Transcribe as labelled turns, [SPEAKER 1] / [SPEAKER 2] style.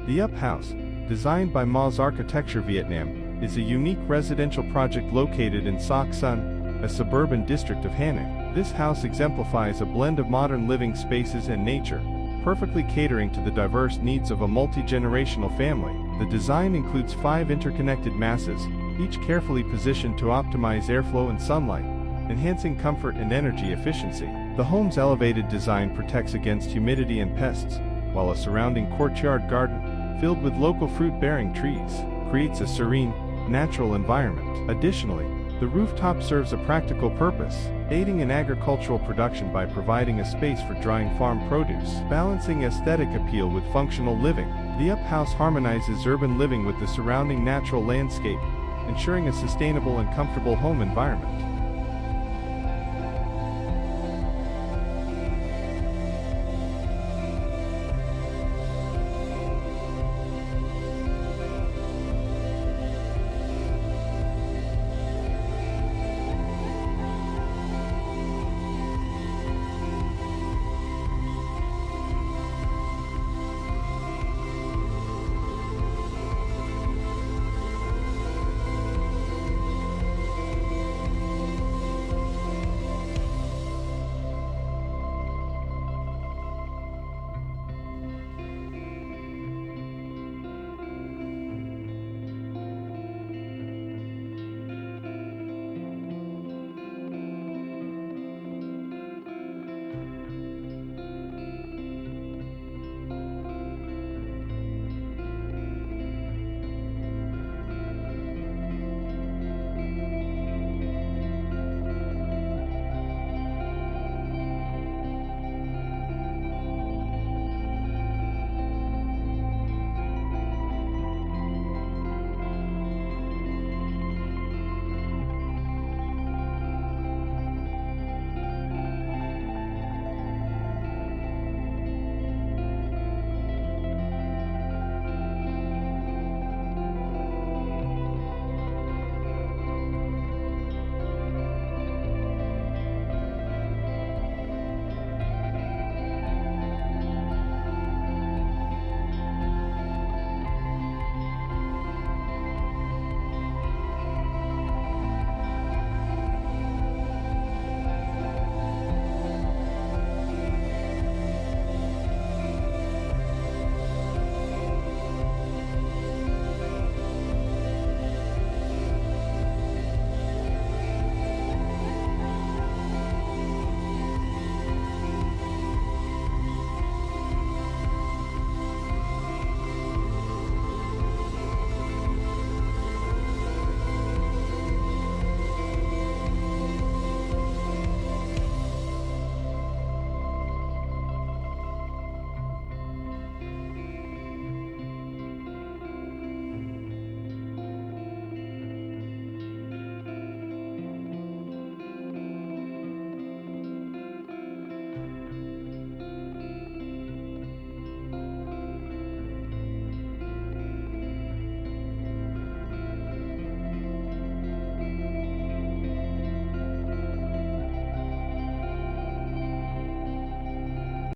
[SPEAKER 1] The Up House, designed by Moz Architecture Vietnam, is a unique residential project located in Soc Son, a suburban district of Hanoi. This house exemplifies a blend of modern living spaces and nature, perfectly catering to the diverse needs of a multi-generational family. The design includes 5 interconnected masses, each carefully positioned to optimize airflow and sunlight, enhancing comfort and energy efficiency. The home's elevated design protects against humidity and pests, while a surrounding courtyard garden, filled with local fruit-bearing trees, creates a serene, natural environment. Additionally, the rooftop serves a practical purpose, aiding in agricultural production by providing a space for drying farm produce. Balancing aesthetic appeal with functional living, the Up House harmonizes urban living with the surrounding natural landscape, ensuring a sustainable and comfortable home environment.